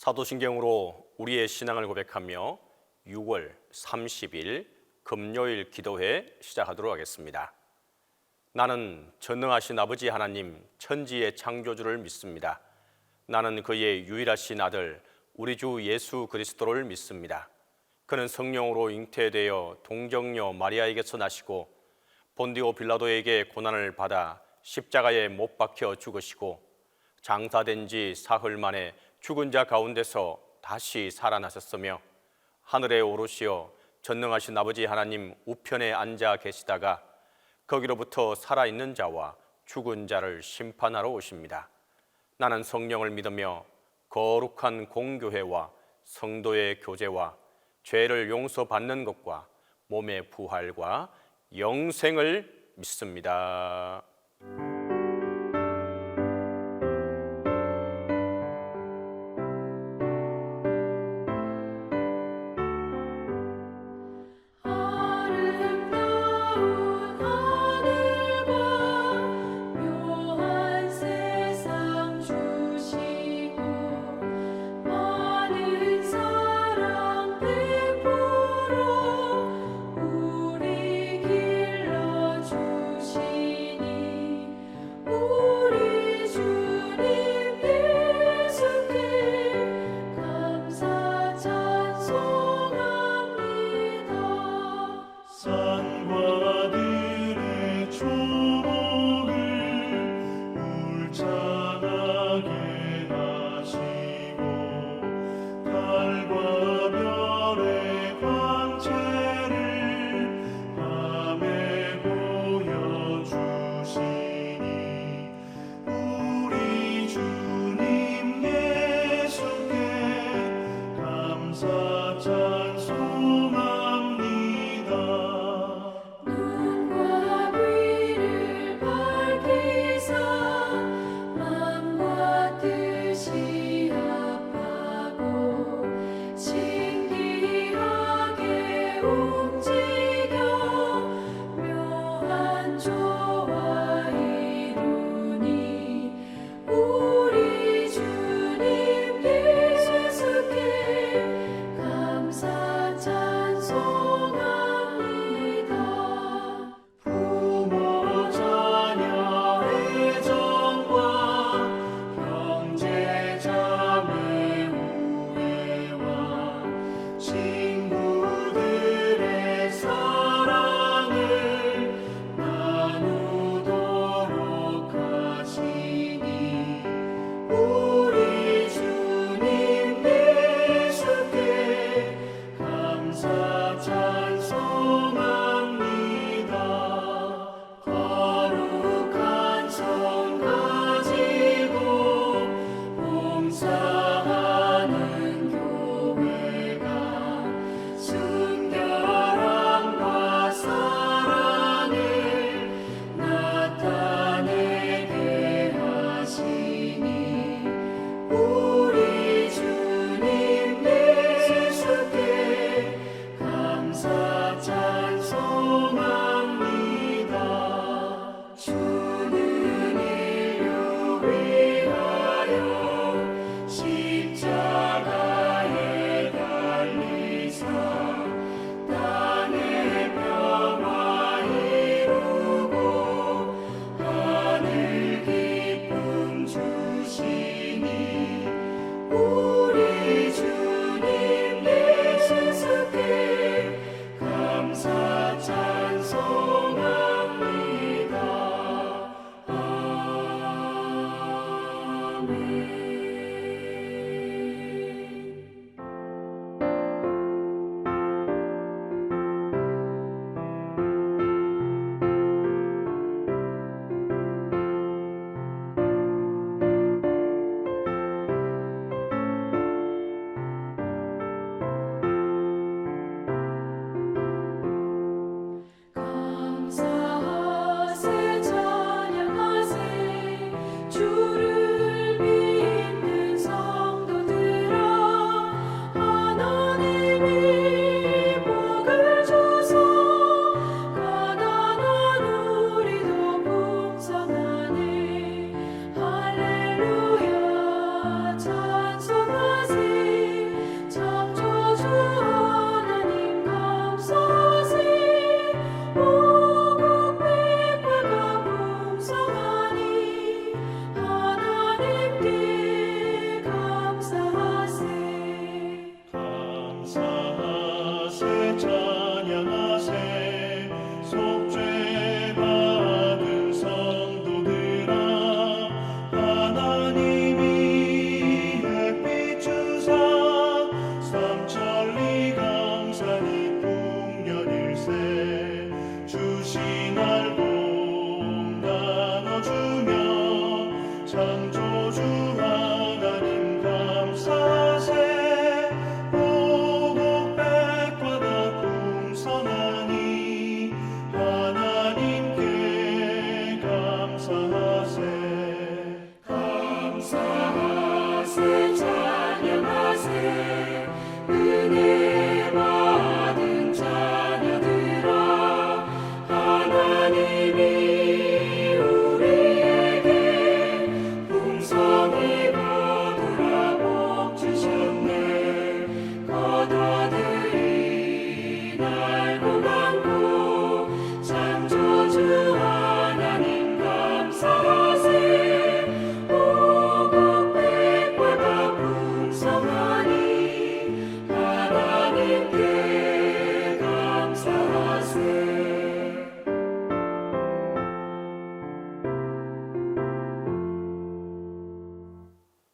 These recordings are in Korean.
사도신경으로 우리의 신앙을 고백하며 6월 30일 금요일 기도회 시작하도록 하겠습니다. 나는 전능하신 아버지 하나님 천지의 창조주를 믿습니다. 나는 그의 유일하신 아들 우리 주 예수 그리스도를 믿습니다. 그는 성령으로 잉태되어 동정녀 마리아에게서 나시고 본디오 빌라도에게 고난을 받아 십자가에 못 박혀 죽으시고 장사된 지 사흘 만에 죽은 자 가운데서 다시 살아나셨으며 하늘에 오르시어 전능하신 아버지 하나님 우편에 앉아 계시다가 거기로부터 살아있는 자와 죽은 자를 심판하러 오십니다. 나는 성령을 믿으며 거룩한 공교회와 성도의 교제와 죄를 용서받는 것과 몸의 부활과 영생을 믿습니다.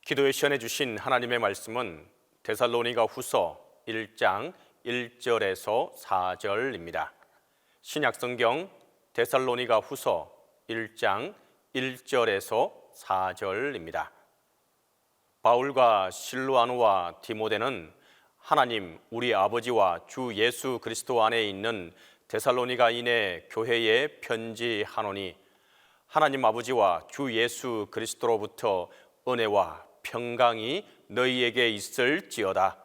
기도에 시연해 주신 하나님의 말씀은 데살로니가 후서 1장 1절에서 4절입니다. 신약성경 데살로니가 후서 1장 1절에서 4절입니다. 바울과 실루아노와 디모데는 하나님 우리 아버지와 주 예수 그리스도 안에 있는 데살로니가인의 교회에 편지하노니 하나님 아버지와 주 예수 그리스도로부터 은혜와 평강이 너희에게 있을지어다.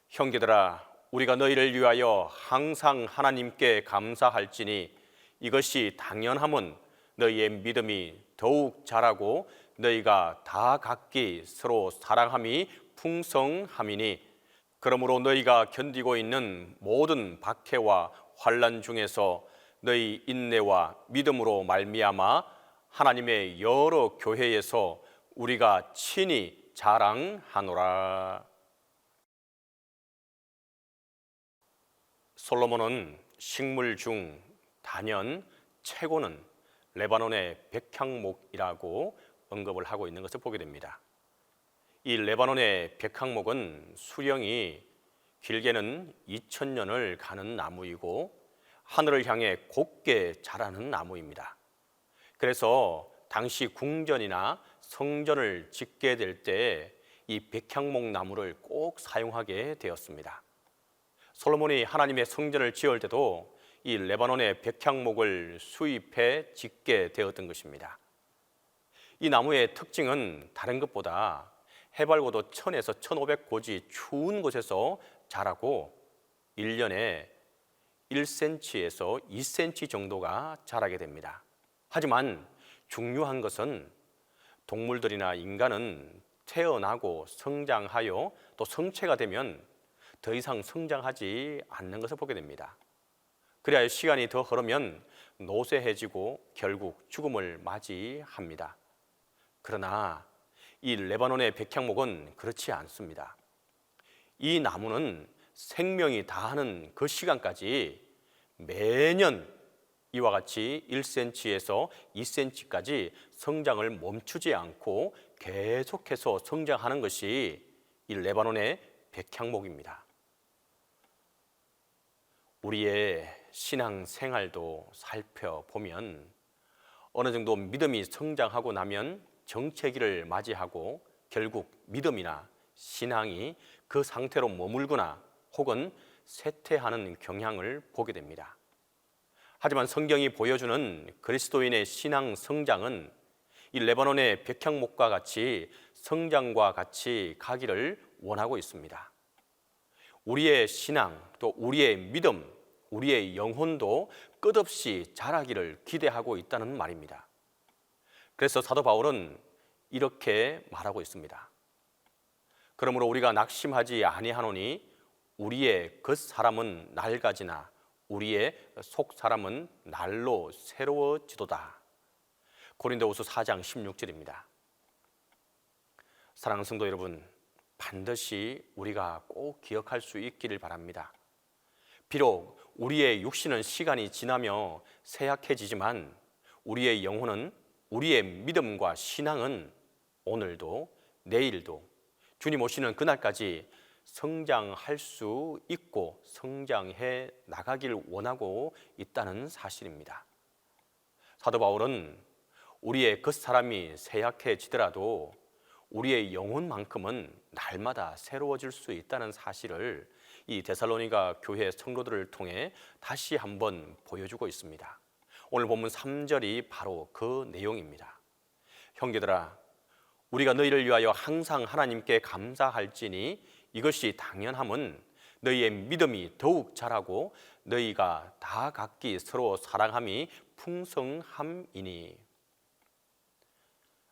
형제들아, 우리가 너희를 위하여 항상 하나님께 감사할지니 이것이 당연함은 너희의 믿음이 더욱 자라고 너희가 다 각기 서로 사랑함이 풍성함이니 그러므로 너희가 견디고 있는 모든 박해와 환난 중에서 너희 인내와 믿음으로 말미암아 하나님의 여러 교회에서 우리가 친히 자랑하노라. 솔로몬은 식물 중 단연 최고는 레바논의 백향목이라고 언급을 하고 있는 것을 보게 됩니다. 이 레바논의 백향목은 수령이 길게는 2000년을 가는 나무이고 하늘을 향해 곱게 자라는 나무입니다. 그래서 당시 궁전이나 성전을 짓게 될 때 이 백향목 나무를 꼭 사용하게 되었습니다. 솔로몬이 하나님의 성전을 지을 때도 이 레바논의 백향목을 수입해 짓게 되었던 것입니다. 이 나무의 특징은 다른 것보다 해발고도 1000에서 1500고지 추운 곳에서 자라고 1년에 1cm에서 2cm 정도가 자라게 됩니다. 하지만 중요한 것은 동물들이나 인간은 태어나고 성장하여 또 성체가 되면 더 이상 성장하지 않는 것을 보게 됩니다. 그래야 시간이 더 흐르면 노쇠해지고 결국 죽음을 맞이합니다. 그러나 이 레바논의 백향목은 그렇지 않습니다. 이 나무는 생명이 다하는 그 시간까지 매년 이와 같이 1cm에서 2cm까지 성장을 멈추지 않고 계속해서 성장하는 것이 이 레바논의 백향목입니다. 우리의 신앙 생활도 살펴보면 어느 정도 믿음이 성장하고 나면 정체기를 맞이하고 결국 믿음이나 신앙이 그 상태로 머물거나 혹은 쇠퇴하는 경향을 보게 됩니다. 하지만 성경이 보여주는 그리스도인의 신앙 성장은 이 레바논의 백향목과 같이 성장과 같이 가기를 원하고 있습니다. 우리의 신앙, 또 우리의 믿음, 우리의 영혼도 끝없이 자라기를 기대하고 있다는 말입니다. 그래서 사도 바울은 이렇게 말하고 있습니다. 그러므로 우리가 낙심하지 아니하노니 우리의 겉사람은 낡아지나 우리의 속사람은 날로 새로워지도다. 고린도후서 4장 16절입니다. 사랑하는 성도 여러분, 반드시 우리가 꼭 기억할 수 있기를 바랍니다. 비록 우리의 육신은 시간이 지나며 쇠약해지지만 우리의 영혼은, 우리의 믿음과 신앙은 오늘도 내일도 주님 오시는 그날까지 성장할 수 있고 성장해 나가길 원하고 있다는 사실입니다. 사도 바울은 우리의 겉사람이 쇠약해지더라도 우리의 영혼만큼은 날마다 새로워질 수 있다는 사실을 이 데살로니가 교회 성도들을 통해 다시 한번 보여주고 있습니다. 오늘 본문 3절이 바로 그 내용입니다. 형제들아, 우리가 너희를 위하여 항상 하나님께 감사할지니 이것이 당연함은 너희의 믿음이 더욱 자라고 너희가 다 각기 서로 사랑함이 풍성함이니.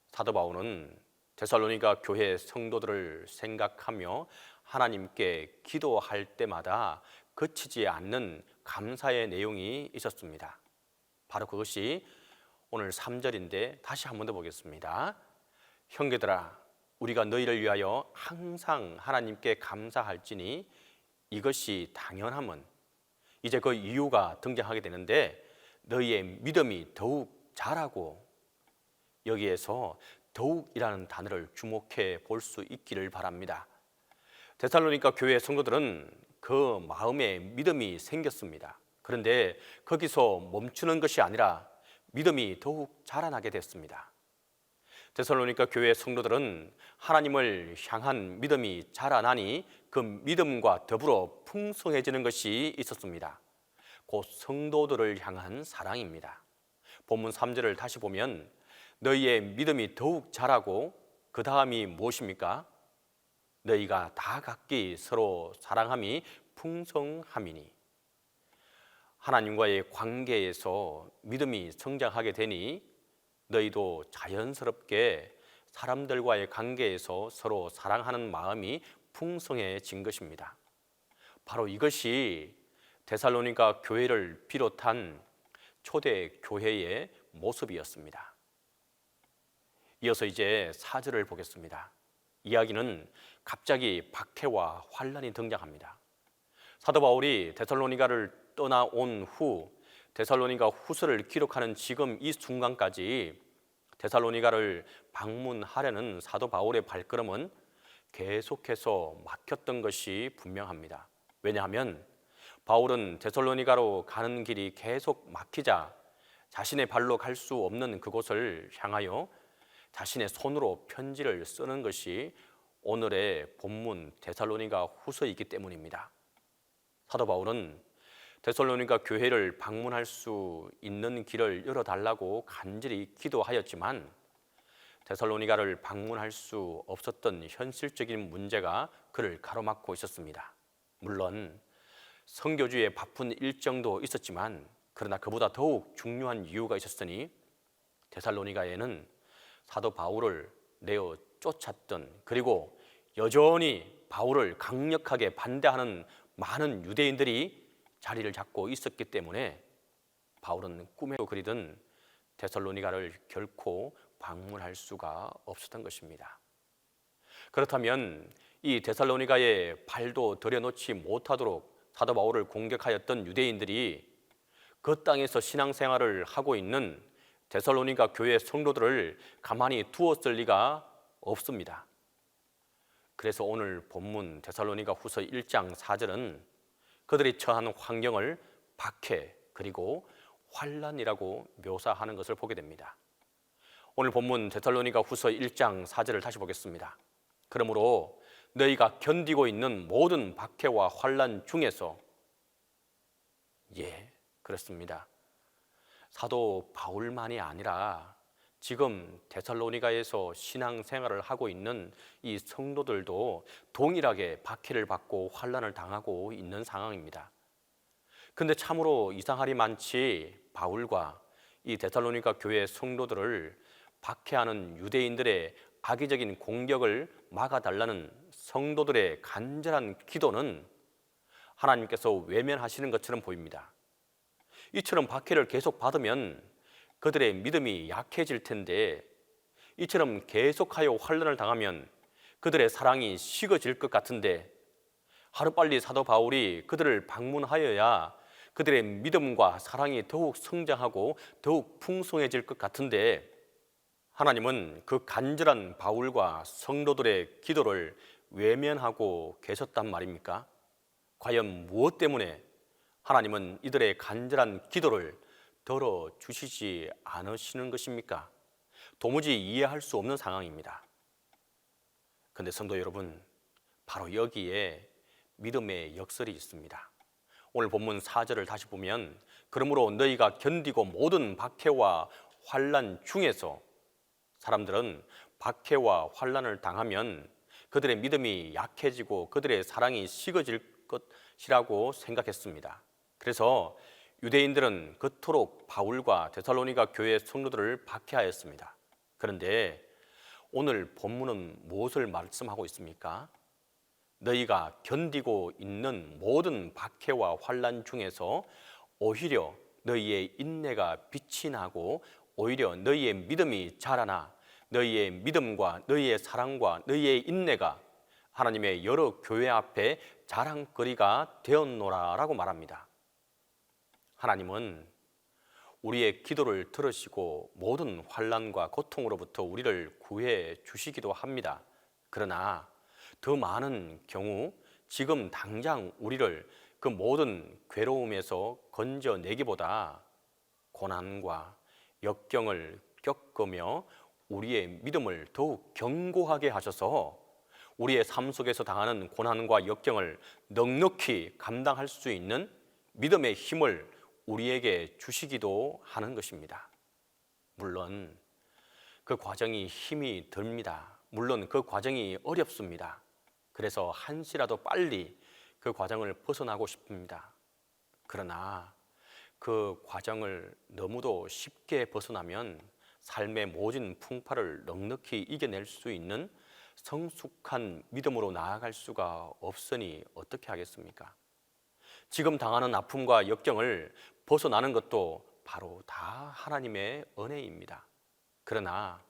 사도 바울은 데살로니가 교회 성도들을 생각하며 하나님께 기도할 때마다 그치지 않는 감사의 내용이 있었습니다. 바로 그것이 오늘 3절인데 다시 한 번 더 보겠습니다. 형제들아, 우리가 너희를 위하여 항상 하나님께 감사할지니 이것이 당연함은, 이제 그 이유가 등장하게 되는데 너희의 믿음이 더욱 자라고, 여기에서 더욱이라는 단어를 주목해 볼 수 있기를 바랍니다. 데살로니가 교회 성도들은 그 마음에 믿음이 생겼습니다. 그런데 거기서 멈추는 것이 아니라 믿음이 더욱 자라나게 됐습니다. 데살로니가 교회 성도들은 하나님을 향한 믿음이 자라나니 그 믿음과 더불어 풍성해지는 것이 있었습니다. 곧 성도들을 향한 사랑입니다. 본문 3절을 다시 보면 너희의 믿음이 더욱 자라고 그 다음이 무엇입니까? 너희가 다 각기 서로 사랑함이 풍성함이니. 하나님과의 관계에서 믿음이 성장하게 되니 너희도 자연스럽게 사람들과의 관계에서 서로 사랑하는 마음이 풍성해진 것입니다. 바로 이것이 데살로니가 교회를 비롯한 초대 교회의 모습이었습니다. 이어서 이제 4절을 보겠습니다. 이야기는 갑자기 박해와 환란이 등장합니다. 사도 바울이 데살로니가를 떠나온 후 데살로니가 후서를 기록하는 지금 이 순간까지 데살로니가를 방문하려는 사도 바울의 발걸음은 계속해서 막혔던 것이 분명합니다. 왜냐하면 바울은 데살로니가로 가는 길이 계속 막히자 자신의 발로 갈 수 없는 그곳을 향하여 자신의 손으로 편지를 쓰는 것이 오늘의 본문 데살로니가 후서이기 때문입니다. 사도 바울은 데살로니가 교회를 방문할 수 있는 길을 열어달라고 간절히 기도하였지만 데살로니가를 방문할 수 없었던 현실적인 문제가 그를 가로막고 있었습니다. 물론 선교주의 바쁜 일정도 있었지만 그러나 그보다 더욱 중요한 이유가 있었으니 데살로니가에는 사도 바울을 내어 쫓았던, 그리고 여전히 바울을 강력하게 반대하는 많은 유대인들이 자리를 잡고 있었기 때문에 바울은 꿈에도 그리던 데살로니가를 결코 방문할 수가 없었던 것입니다. 그렇다면 이 데살로니가에 발도 들여놓지 못하도록 사도 바울을 공격하였던 유대인들이 그 땅에서 신앙생활을 하고 있는 데살로니가 교회 성도들을 가만히 두었을 리가 없습니다. 그래서 오늘 본문 데살로니가 후서 1장 4절은 그들이 처한 환경을 박해 그리고 환란이라고 묘사하는 것을 보게 됩니다. 오늘 본문 데살로니가 후서 1장 4절을 다시 보겠습니다. 그러므로 너희가 견디고 있는 모든 박해와 환란 중에서, 그렇습니다. 사도 바울만이 아니라 지금 데살로니가에서 신앙생활을 하고 있는 이 성도들도 동일하게 박해를 받고 환란을 당하고 있는 상황입니다. 근데 참으로 이상하리 많지 바울과 이 데살로니가 교회 성도들을 박해하는 유대인들의 악의적인 공격을 막아달라는 성도들의 간절한 기도는 하나님께서 외면하시는 것처럼 보입니다. 이처럼 박해를 계속 받으면 그들의 믿음이 약해질 텐데, 이처럼 계속하여 환난을 당하면 그들의 사랑이 식어질 것 같은데, 하루빨리 사도 바울이 그들을 방문하여야 그들의 믿음과 사랑이 더욱 성장하고 더욱 풍성해질 것 같은데, 하나님은 그 간절한 바울과 성도들의 기도를 외면하고 계셨단 말입니까? 과연 무엇 때문에 하나님은 이들의 간절한 기도를 들어주시지 않으시는 것입니까? 도무지 이해할 수 없는 상황입니다. 그런데 성도 여러분, 바로 여기에 믿음의 역설이 있습니다. 오늘 본문 4절을 다시 보면 그러므로 너희가 견디고 모든 박해와 환난 중에서, 사람들은 박해와 환난을 당하면 그들의 믿음이 약해지고 그들의 사랑이 식어질 것이라고 생각했습니다. 그래서 유대인들은 그토록 바울과 데살로니가 교회 성도들을 박해하였습니다. 그런데 오늘 본문은 무엇을 말씀하고 있습니까? 너희가 견디고 있는 모든 박해와 환난 중에서 오히려 너희의 인내가 빛이 나고 오히려 너희의 믿음이 자라나 너희의 믿음과 너희의 사랑과 너희의 인내가 하나님의 여러 교회 앞에 자랑거리가 되었노라 라고 말합니다. 하나님은 우리의 기도를 들으시고 모든 환난과 고통으로부터 우리를 구해 주시기도 합니다. 그러나 더 많은 경우 지금 당장 우리를 그 모든 괴로움에서 건져내기보다 고난과 역경을 겪으며 우리의 믿음을 더욱 견고하게 하셔서 우리의 삶 속에서 당하는 고난과 역경을 넉넉히 감당할 수 있는 믿음의 힘을 우리에게 주시기도 하는 것입니다. 물론 그 과정이 힘이 듭니다. 물론 그 과정이 어렵습니다. 그래서 한시라도 빨리 그 과정을 벗어나고 싶습니다. 그러나 그 과정을 너무도 쉽게 벗어나면 삶의 모진 풍파를 넉넉히 이겨낼 수 있는 성숙한 믿음으로 나아갈 수가 없으니 어떻게 하겠습니까? 지금 당하는 아픔과 역경을 벗어나는 것도 바로 다 하나님의 은혜입니다. 그러나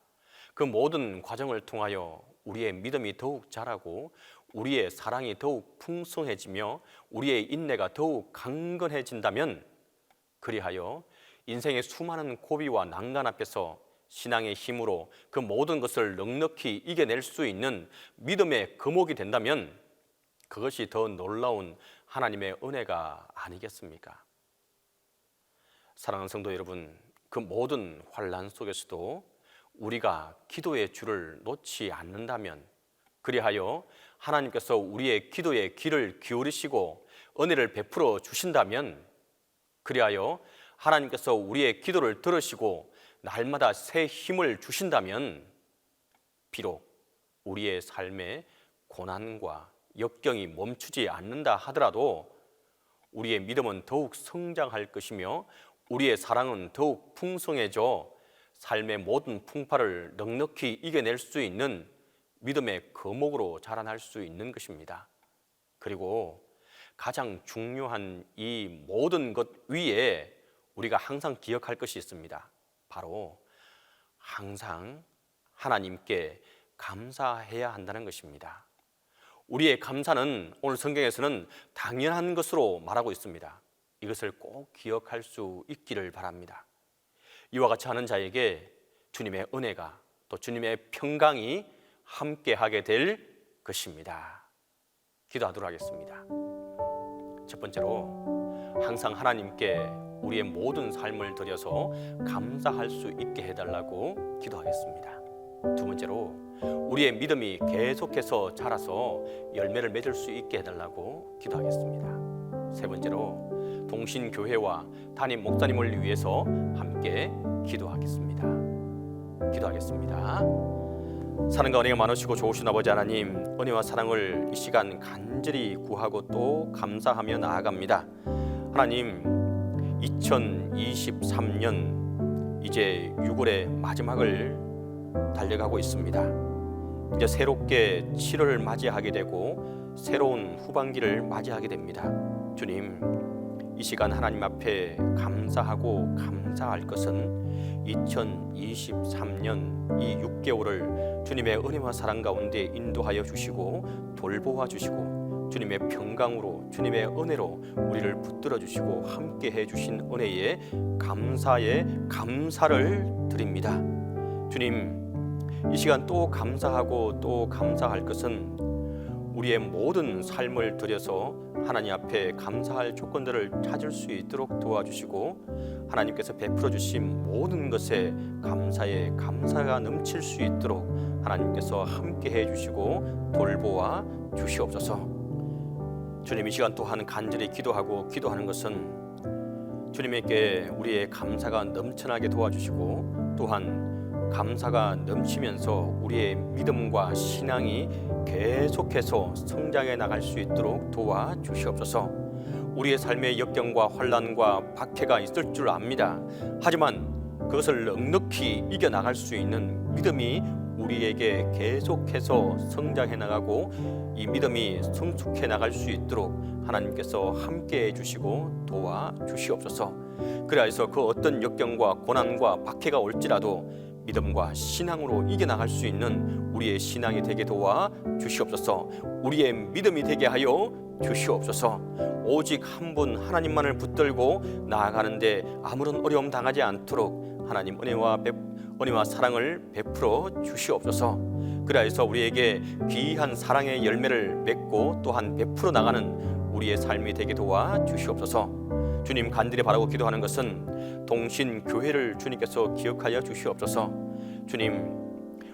그 모든 과정을 통하여 우리의 믿음이 더욱 자라고 우리의 사랑이 더욱 풍성해지며 우리의 인내가 더욱 강건해진다면, 그리하여 인생의 수많은 고비와 난간 앞에서 신앙의 힘으로 그 모든 것을 넉넉히 이겨낼 수 있는 믿음의 거목이 된다면 그것이 더 놀라운 하나님의 은혜가 아니겠습니까? 사랑하는 성도 여러분, 그 모든 환난 속에서도 우리가 기도의 줄을 놓지 않는다면, 그리하여 하나님께서 우리의 기도에 귀를 기울이시고 은혜를 베풀어 주신다면, 그리하여 하나님께서 우리의 기도를 들으시고 날마다 새 힘을 주신다면, 비록 우리의 삶에 고난과 역경이 멈추지 않는다 하더라도 우리의 믿음은 더욱 성장할 것이며 우리의 사랑은 더욱 풍성해져 삶의 모든 풍파를 넉넉히 이겨낼 수 있는 믿음의 거목으로 자라날 수 있는 것입니다. 그리고 가장 중요한 이 모든 것 위에 우리가 항상 기억할 것이 있습니다. 바로 항상 하나님께 감사해야 한다는 것입니다. 우리의 감사는 오늘 성경에서는 당연한 것으로 말하고 있습니다. 이것을 꼭 기억할 수 있기를 바랍니다. 이와 같이 하는 자에게 주님의 은혜가 또 주님의 평강이 함께하게 될 것입니다. 기도하도록 하겠습니다. 첫 번째로, 항상 하나님께 우리의 모든 삶을 드려서 감사할 수 있게 해달라고 기도하겠습니다. 두 번째로, 우리의 믿음이 계속해서 자라서 열매를 맺을 수 있게 해달라고 기도하겠습니다. 세 번째로, 동신교회와 담임 목사님을 위해서 함께 기도하겠습니다. 기도하겠습니다. 사랑과 은혜가 많으시고 좋으신 아버지 하나님, 은혜와 사랑을 이 시간 간절히 구하고 또 감사하며 나아갑니다. 하나님, 2023년 이제 6월의 마지막을 달려가고 있습니다. 이제 새롭게 7월을 맞이하게 되고 새로운 후반기를 맞이하게 됩니다. 주님, 이 시간 하나님 앞에 감사하고 감사할 것은 2023년 이 6개월을 주님의 은혜와 사랑 가운데 인도하여 주시고 돌보아 주시고 주님의 평강으로 주님의 은혜로 우리를 붙들어 주시고 함께 해주신 은혜에 감사의 감사를 드립니다. 주님, 이 시간 또 감사하고 또 감사할 것은 우리의 모든 삶을 들여서 하나님 앞에 감사할 조건들을 찾을 수 있도록 도와주시고 하나님께서 베풀어 주신 모든 것에 감사의 감사가 넘칠 수 있도록 하나님께서 함께 해주시고 돌보아 주시옵소서. 주님, 이 시간 또한 간절히 기도하는 것은 주님에게 우리의 감사가 넘쳐나게 도와주시고 또한 감사가 넘치면서 우리의 믿음과 신앙이 계속해서 성장해 나갈 수 있도록 도와주시옵소서. 우리의 삶의 역경과 환난과 박해가 있을 줄 압니다. 하지만 그것을 넉넉히 이겨나갈 수 있는 믿음이 우리에게 계속해서 성장해 나가고 이 믿음이 성숙해 나갈 수 있도록 하나님께서 함께해 주시고 도와주시옵소서. 그래서 그 어떤 역경과 고난과 박해가 올지라도 믿음과 신앙으로 이겨나갈 수 있는 우리의 신앙이 되게 도와 주시옵소서. 우리의 믿음이 되게 하여 주시옵소서. 오직 한 분 하나님만을 붙들고 나아가는데 아무런 어려움 당하지 않도록 하나님 은혜와 사랑을 베풀어 주시옵소서. 그리하여서 우리에게 귀한 사랑의 열매를 맺고 또한 베풀어 나가는 우리의 삶이 되게 도와 주시옵소서. 주님, 간절히 바라고 기도하는 것은 동신교회를 주님께서 기억하여 주시옵소서. 주님,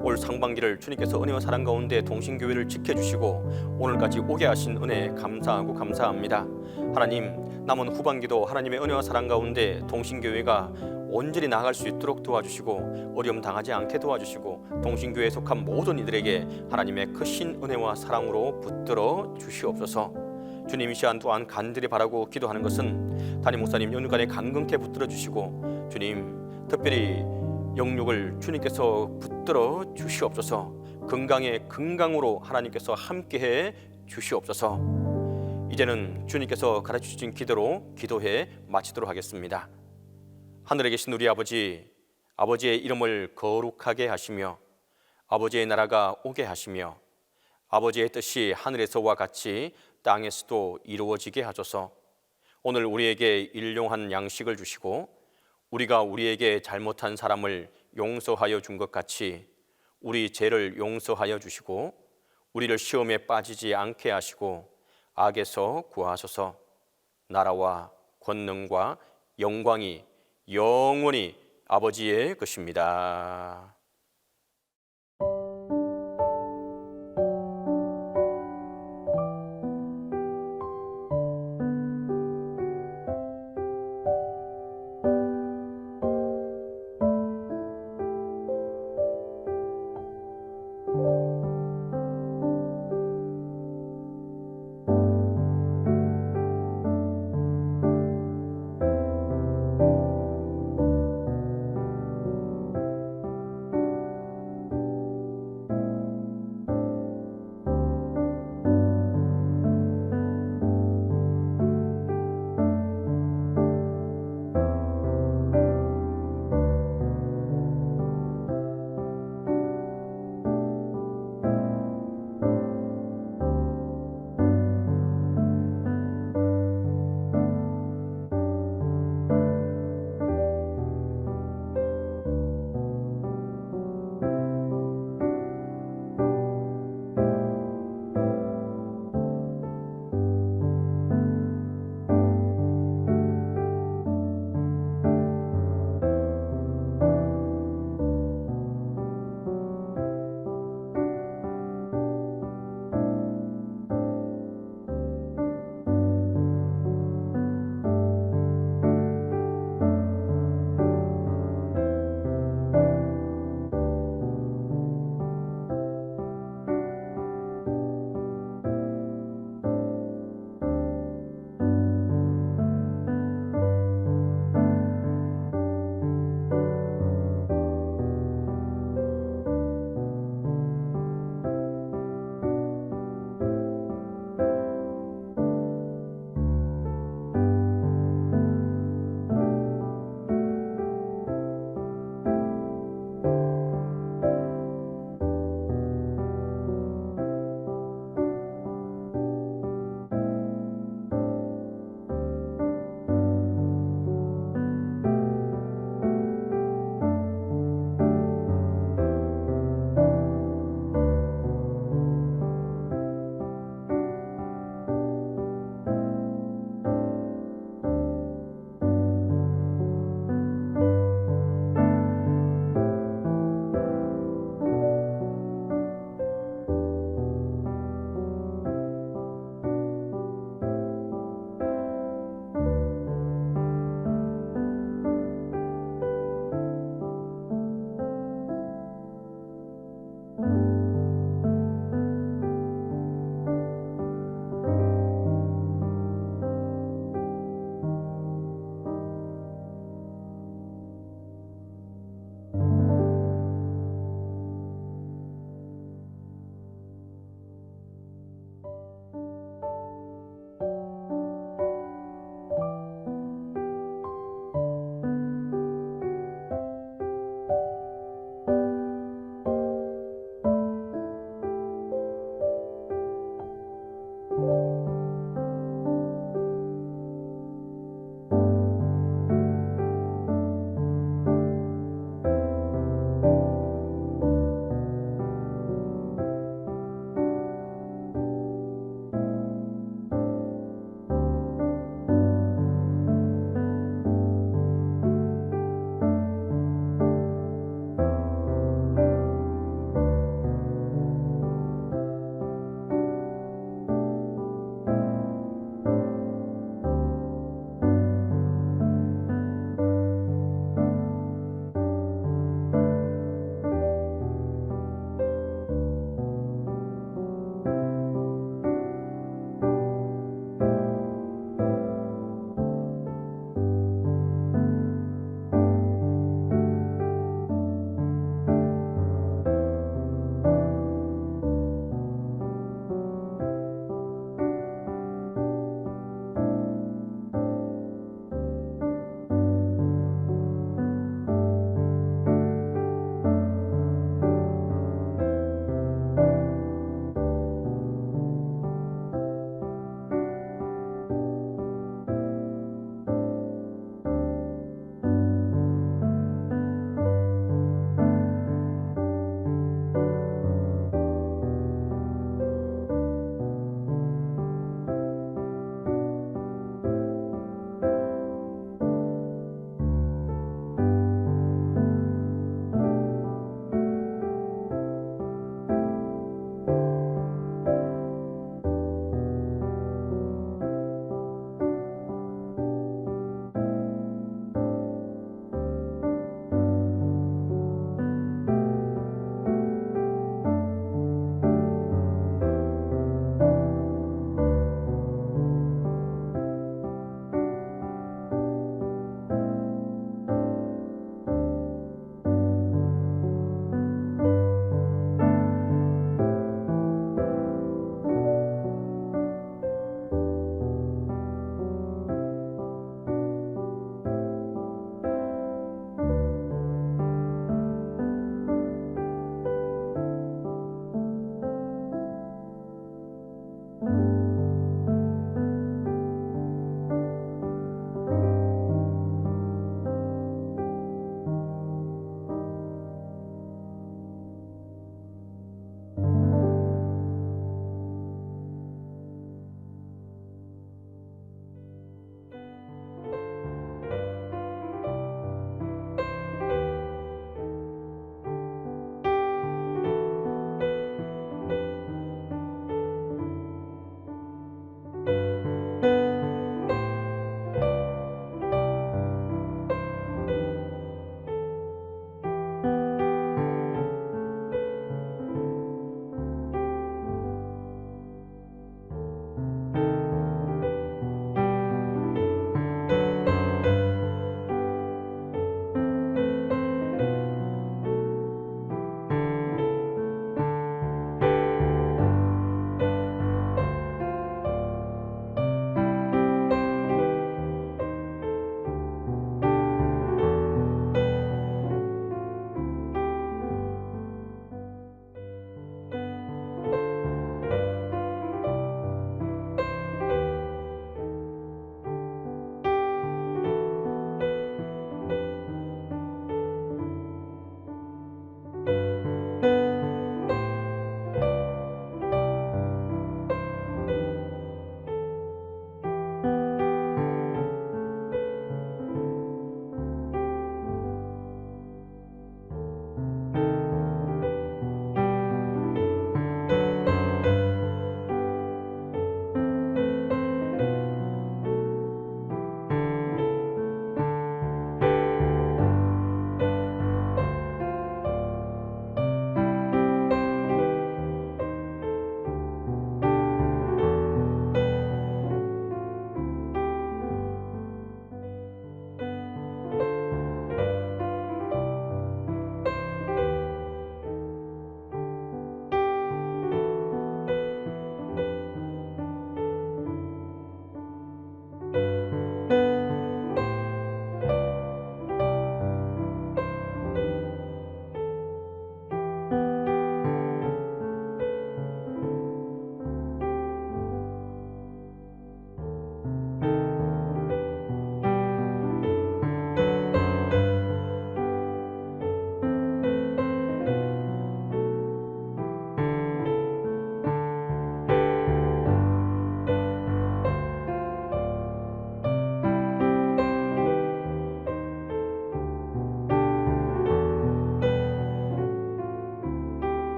올 상반기를 주님께서 은혜와 사랑 가운데 동신교회를 지켜주시고 오늘까지 오게 하신 은혜 감사하고 감사합니다. 하나님, 남은 후반기도 하나님의 은혜와 사랑 가운데 동신교회가 온전히 나아갈 수 있도록 도와주시고 어려움 당하지 않게 도와주시고 동신교회에 속한 모든 이들에게 하나님의 크신 은혜와 사랑으로 붙들어 주시옵소서. 주님, 이 시간 또한 간절히 바라고 기도하는 것은 담임 목사님 연휴간에 강건케 붙들어 주시고 주님, 특별히 영육을 주님께서 붙들어 주시옵소서. 건강에 건강으로 하나님께서 함께해 주시옵소서. 이제는 주님께서 가르쳐주신 기도로 기도해 마치도록 하겠습니다. 하늘에 계신 우리 아버지, 아버지의 이름을 거룩하게 하시며 아버지의 나라가 오게 하시며 아버지의 뜻이 하늘에서와 같이 땅에서도 이루어지게 하소서. 오늘 우리에게 일용할 양식을 주시고 우리가 우리에게 잘못한 사람을 용서하여 준 것 같이 우리 죄를 용서하여 주시고 우리를 시험에 빠지지 않게 하시고 악에서 구하소서. 나라와 권능과 영광이 영원히 아버지의 것입니다.